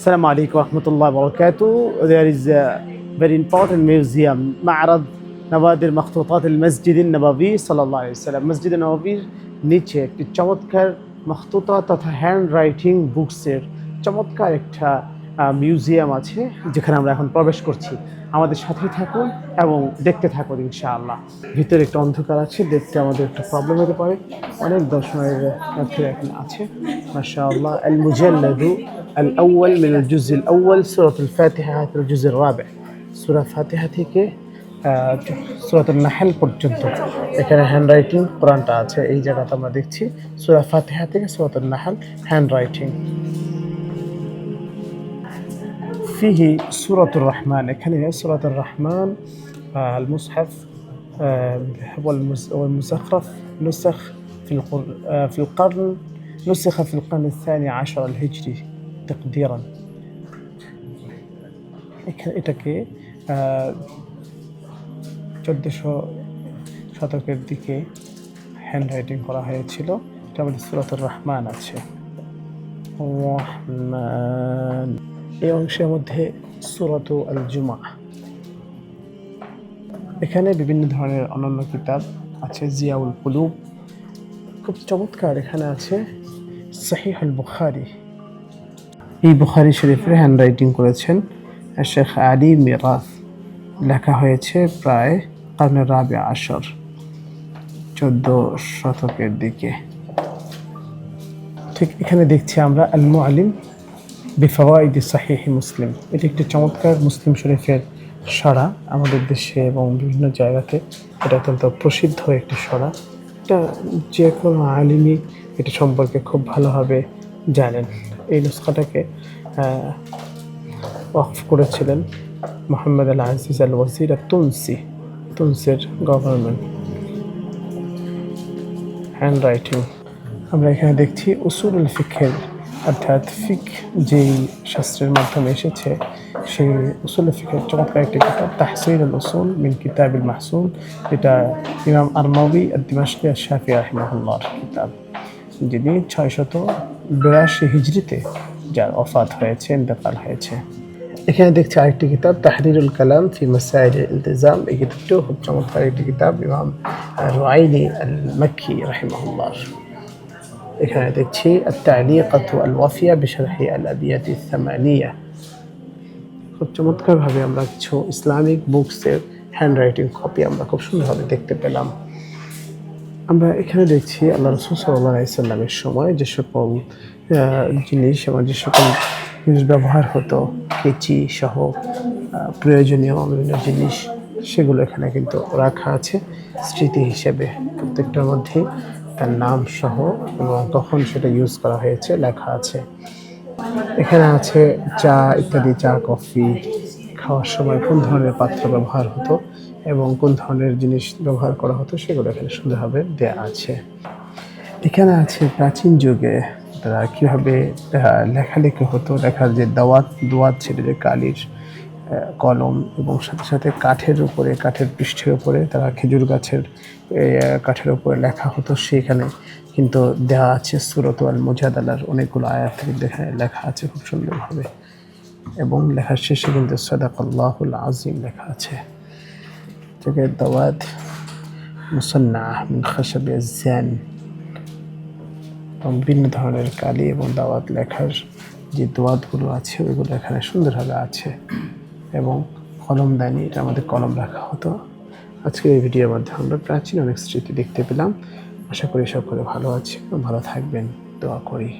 Assalamu alaikum warahmatullahi wabarakatuh. There is a very important museum, معرض نوادر مخطوطات المسجد النبوي sallallahu alaihi wasallam. মসজিদে নববীর নিচে একটি চমৎকার মখতুতা তথা হ্যান্ড রাইটিং বুকসের চমৎকার একটা মিউজিয়াম আছে, যেখানে আমরা এখন প্রবেশ করছি। আমাদের সাথেই থাকুন এবং দেখতে থাকুন ইনশাআল্লাহ। ভিতরে একটা অন্ধকার আছে, দেখতে আমাদের একটু প্রবলেম হতে পারে। অনেক দর্শনার্থীরা এখানে আছে মাশাআল্লাহ। আল মুজাল্লাদু الأول من الجزء الأول سورة الفاتحة حتى الجزء الرابع سورة فاتحة থেকে সূরাতুন নাহল পর্যন্ত এখানে হ্যান্ড রাইটিং কোরআনটা আছে। এই জায়গাটা আমরা দেখছি সূরা ফাতিহা থেকে সূরাতুন নাহল হ্যান্ড রাইটিং। فيه سورة الرحمن এখানে সূরাতুর রহমান المصحف والمزخرف نسخ في القرن نسخ في القرن الثاني عشر الهجري تقديرا। এটাকে 1400 শতকের দিকে হ্যান্ড রাইটিং করা হয়েছিল। এটা আমাদের সূরাতুর রহমান আছে। রহমান এই অংশের মধ্যে সূরাতু আল জুমআহ। এখানে বিভিন্ন ধরনের অনন্য কিতাব আছে। জিয়াউল কুলুব খুব চমৎকার। এখানে আছে সহিহুল বুখারী। এই বুখারী শরীফের হ্যান্ড রাইটিং করেছেন শেখ আলী মিরাজ। লেখা হয়েছে প্রায় কর্ণের রাবি আশর 14 শতকের দিকে। ঠিক এখানে দেখছি আমরা আল মুআল্লিম বিফাওয়াইদ সহিহ মুসলিম। এটি একটি চমৎকার মুসলিম শরীফের সরা। আমাদের দেশে এবং বিভিন্ন জায়গাতে এটা অত্যন্ত প্রসিদ্ধ একটি সরা। এটা যে কোনো আলিমই এটা সম্পর্কে খুব ভালোভাবে জানেন। এই নুসখাটাকে ওয়াকফ করেছিলেন মোহাম্মদ আল আজিজ আল ওয়াজির তুনসের গভর্নমেন্ট। হ্যান্ড রাইটিং আমরা এখানে দেখছি উসুলুল ফিকহের, অর্থাৎ ফিক যেই শাস্ত্রের মাধ্যমে এসেছে সেই উসুলুল ফিকহের চমৎকার একটি কিতাব তাহসিল আল উসুল মিন কিতাবিল মাহসুল। এটা ইমাম আরমাউই আদ-দিমাশকি আশ-শাফিঈ রাহিমাহুল্লাহর কিতাব, যিনি 682 হিজরিতে যার ওফাত হয়েছে, ইন্তেকাল হয়েছে। এখানে দেখছি আরেকটি কিতাব তাহরিরুল কালাম ফি মাসাইল ইলতিজাম। এই কিতাবটিও খুব চমৎকার একটি কিতাব, ইমাম রুআইনি আল মাক্কি রাহিমাহুল্লাহ। এখানে দেখছি আত-তা'লিকাতু আল-ওয়াফিয়া বিশরহি আল-আবিয়াতি আস-সামানিয়া। খুব চমৎকারভাবে আমরা কিছু ইসলামিক বুকসের হ্যান্ড রাইটিং কপি আমরা খুব সুন্দরভাবে দেখতে পেলাম। আমরা এখানে দেখছি আল্লাহ রাসূল সাল্লাল্লাহু আলাইহি সাল্লামের সময় যে সকল জিনিস এবং যে সকল জিনিস ব্যবহার হতো, কেচি সহ প্রয়োজনীয় বিভিন্ন জিনিস, সেগুলো এখানে কিন্তু রাখা আছে স্মৃতি হিসেবে। প্রত্যেকটার মধ্যে তার নাম সহ এবং কখন সেটা ইউজ করা হয়েছে লেখা আছে। এখানে আছে চা ইত্যাদি, চা কফি খাওয়ার সময় কোন ধরনের পাত্র ব্যবহার হতো এবং কোন ধরনের জিনিস ব্যবহার করা হতো সেগুলো এখানে সুন্দরভাবে দেয়া আছে। এখানে আছে প্রাচীন যুগে তারা কীভাবে লেখালেখি হতো, লেখার যে দোয়াত ছিল, যে কালির কলম, এবং সাথে সাথে কাঠের উপরে, কাঠের পৃষ্ঠের উপরে তারা খেজুর গাছের কাঠের উপরে লেখা হতো। সেখানে কিন্তু দেওয়া আছে সূরাতু আল মুজাদালার অনেকগুলো আয়াত থেকে লেখা আছে খুব সুন্দরভাবে, এবং লেখার শেষে কিন্তু সাদাকাল্লাহুল আযীম লেখা আছে। থেকে দাওয়াত মুসান্না মিন খাশাবি আয-যান, বিভিন্ন ধরনের কালি এবং দাওয়াত লেখার যে দোয়াতগুলো আছে ওইগুলো এখানে সুন্দরভাবে আছে, এবং কলমদানি, এটা আমাদের কলম রাখা হতো। আজকের এই ভিডিওর মধ্যে আমরা প্রাচীন অনেক স্মৃতি দেখতে পেলাম। আশা করি সকলে ভালো আছে, ভালো থাকবেন, দোয়া করি।